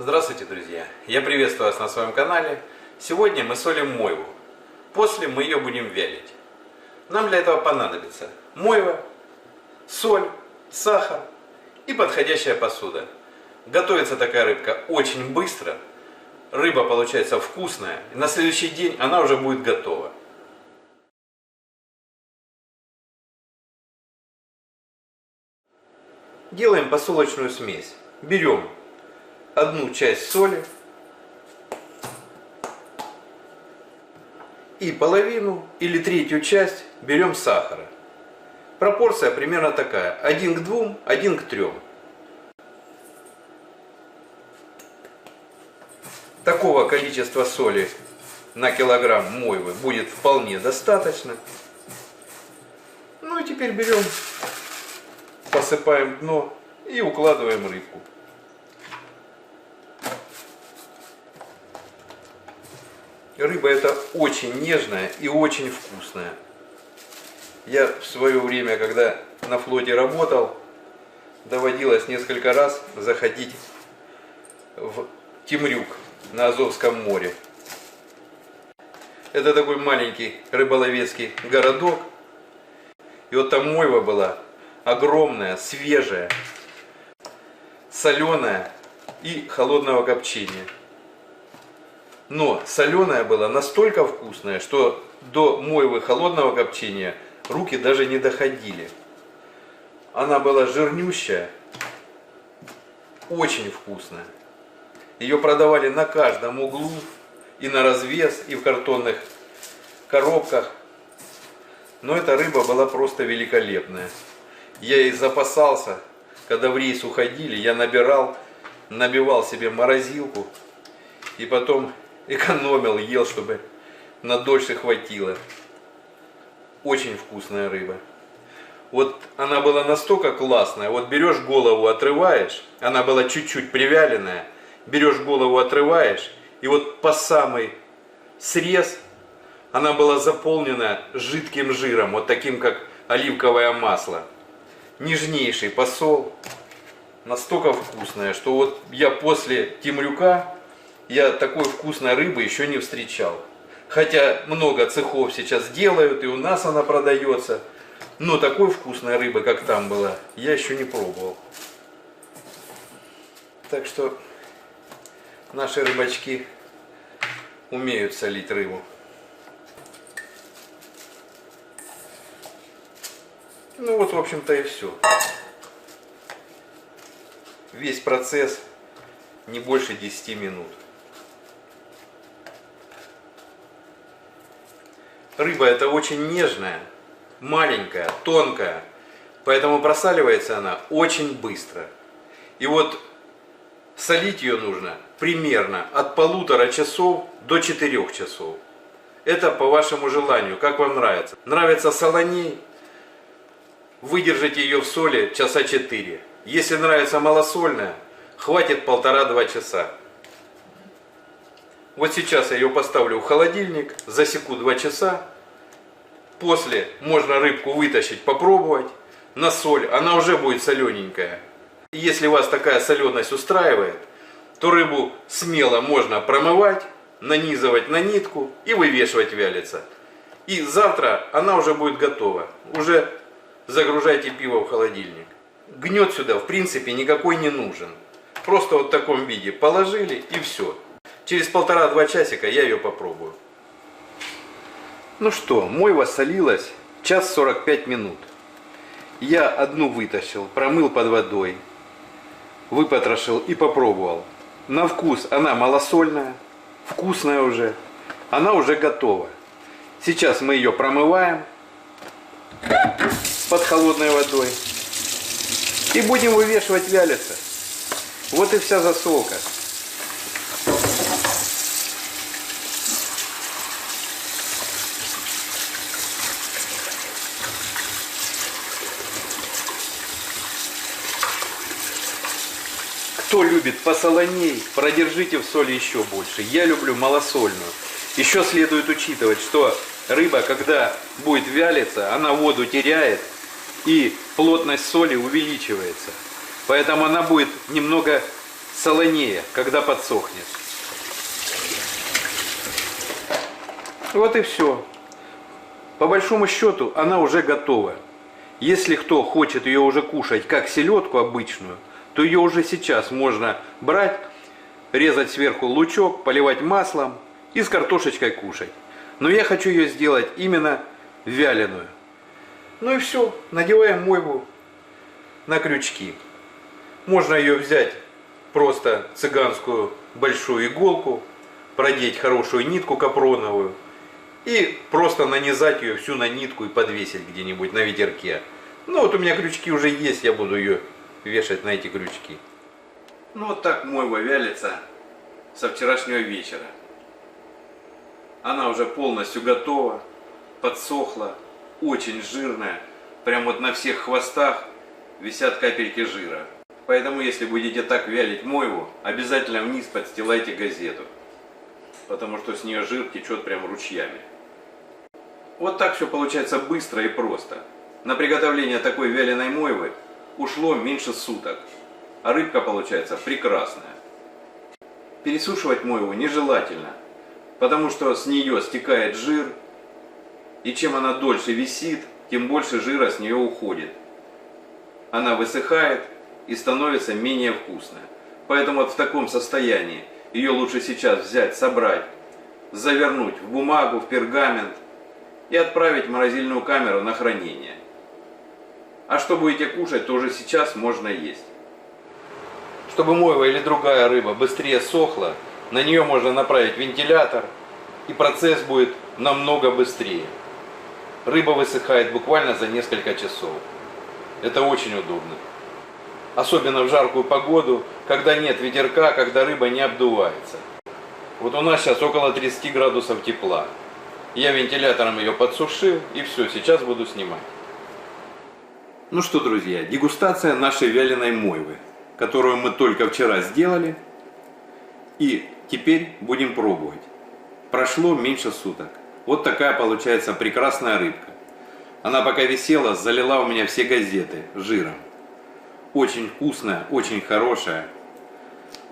Здравствуйте, друзья! Я приветствую вас на своем канале. Сегодня мы солим мойву. После мы ее будем вялить. Нам для этого понадобится мойва, соль, сахар и подходящая посуда. Готовится такая рыбка очень быстро. Рыба получается вкусная. И на следующий день она уже будет готова. Делаем посолочную смесь. Берем одну часть соли и половину или третью часть берем сахара. Пропорция примерно такая: 1 к 2, 1 к 3. Такого количества соли на килограмм мойвы будет вполне достаточно. Ну и теперь берем, посыпаем дно и укладываем рыбку. Рыба эта очень нежная и очень вкусная. Я в свое время, когда на флоте работал, доводилось несколько раз заходить в Темрюк на Азовском море. Это такой маленький рыболовецкий городок. И вот там мойва была огромная, свежая, соленая и холодного копчения. Но соленая была настолько вкусная, что до мойвы холодного копчения руки даже не доходили. Она была жирнющая, очень вкусная. Ее продавали на каждом углу, и на развес, и в картонных коробках. Но эта рыба была просто великолепная. Я ей запасался, когда в рейс уходили, я набивал себе морозилку и потом экономил, ел, чтобы на дольше хватило. Очень вкусная рыба. Вот она была настолько классная. Вот берешь голову, отрываешь. Она была чуть-чуть привяленная. Берешь голову, отрываешь. И вот по самый срез она была заполнена жидким жиром. Вот таким, как оливковое масло. Нежнейший посол. Настолько вкусная, что вот я после Темрюка я такой вкусной рыбы еще не встречал. Хотя много цехов сейчас делают, и у нас она продается. Но такой вкусной рыбы, как там была, я еще не пробовал. Так что наши рыбачки умеют солить рыбу. Ну вот, в общем-то, и все. Весь процесс не больше 10 минут. Рыба эта очень нежная, маленькая, тонкая, поэтому просаливается она очень быстро. И вот солить ее нужно примерно от 1,5 часов до 4 часов. Это по вашему желанию, как вам нравится. Нравится солоней, выдержите ее в соли часа 4. Если нравится малосольная, хватит 1,5-2 часа. Вот сейчас я ее поставлю в холодильник, засеку 2 часа. После можно рыбку вытащить, попробовать. На соль она уже будет солененькая. И если вас такая соленость устраивает, то рыбу смело можно промывать, нанизывать на нитку и вывешивать вялиться. И завтра она уже будет готова. Уже загружайте пиво в холодильник. Гнет сюда в принципе никакой не нужен. Просто вот в таком виде положили и все. Через 1,5-2 часика я ее попробую. Ну что, мойва солилась 1:45 минут. Я одну вытащил, промыл под водой, выпотрошил и попробовал. На вкус она малосольная, вкусная уже. Она уже готова. Сейчас мы ее промываем под холодной водой и будем вывешивать вялиться. Вот и вся засолка. Кто любит посолоней, продержите в соли еще больше. Я люблю малосольную. Еще следует учитывать, что рыба, когда будет вялиться, она воду теряет и плотность соли увеличивается. Поэтому она будет немного солонее, когда подсохнет. Вот и все. По большому счету она уже готова. Если кто хочет ее уже кушать как селедку обычную, то ее уже сейчас можно брать, резать сверху лучок, поливать маслом и с картошечкой кушать. Но я хочу ее сделать именно вяленую. Ну и все, надеваем мойву на крючки. Можно ее взять просто цыганскую большую иголку, продеть хорошую нитку капроновую и просто нанизать ее всю на нитку и подвесить где-нибудь на ветерке. Ну вот у меня крючки уже есть, я буду ее вешать на эти крючки. Ну вот так мойва вялится со вчерашнего вечера. Она уже полностью готова, подсохла, очень жирная. Прям вот на всех хвостах висят капельки жира. Поэтому если будете так вялить мойву, обязательно вниз подстилайте газету. Потому что с нее жир течет прям ручьями. Вот так все получается быстро и просто. На приготовление такой вяленой мойвы ушло меньше суток. А рыбка получается прекрасная. Пересушивать мойву нежелательно, потому что с нее стекает жир. И чем она дольше висит, тем больше жира с нее уходит. Она высыхает и становится менее вкусная. Поэтому вот в таком состоянии ее лучше сейчас взять, собрать, завернуть в бумагу, в пергамент и отправить в морозильную камеру на хранение. А что будете кушать, то уже сейчас можно есть. Чтобы мойва или другая рыба быстрее сохла, на нее можно направить вентилятор, и процесс будет намного быстрее. Рыба высыхает буквально за несколько часов. Это очень удобно. Особенно в жаркую погоду, когда нет ветерка, когда рыба не обдувается. Вот у нас сейчас около 30 градусов тепла. Я вентилятором ее подсушил, и все, сейчас буду снимать. Ну что, друзья, дегустация нашей вяленой мойвы, которую мы только вчера сделали. И теперь будем пробовать. Прошло меньше суток. Вот такая получается прекрасная рыбка. Она пока висела, залила у меня все газеты жиром. Очень вкусная, очень хорошая.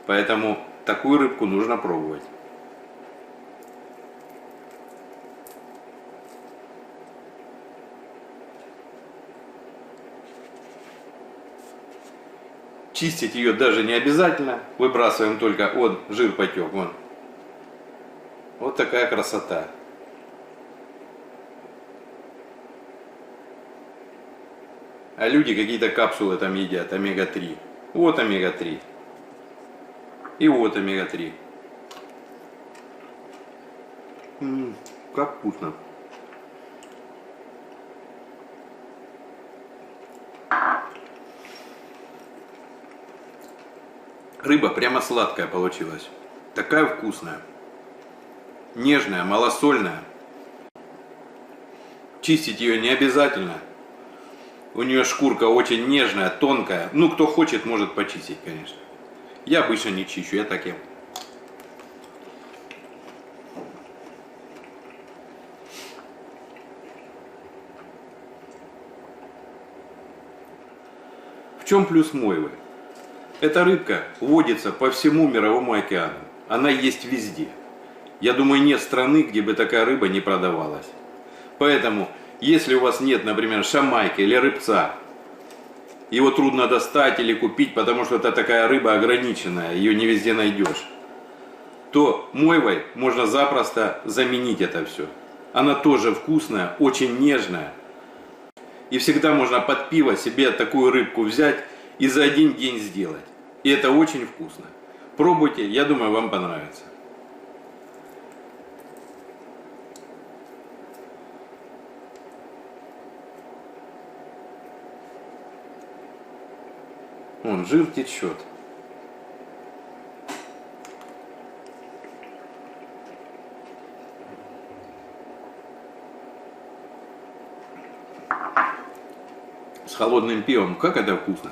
Поэтому такую рыбку нужно пробовать. Чистить ее даже не обязательно. Выбрасываем только, вот жир потек, вон. Вот такая красота. А люди какие-то капсулы там едят, омега-3. Вот омега-3. И вот омега-3. Как вкусно. Рыба прямо сладкая получилась. Такая вкусная. Нежная, малосольная. Чистить ее не обязательно. У нее шкурка очень нежная, тонкая. Ну, кто хочет, может почистить, конечно. Я обычно не чищу, я так ем. В чем плюс мойвы? Эта рыбка водится по всему мировому океану. Она есть везде. Я думаю, нет страны, где бы такая рыба не продавалась. Поэтому, если у вас нет, например, шамайки или рыбца, его трудно достать или купить, потому что это такая рыба ограниченная, ее не везде найдешь, то мойвой можно запросто заменить это все. Она тоже вкусная, очень нежная. И всегда можно под пиво себе такую рыбку взять и за один день сделать. И это очень вкусно. Пробуйте, я думаю, вам понравится. Вон, жир течет. С холодным пивом, как это вкусно.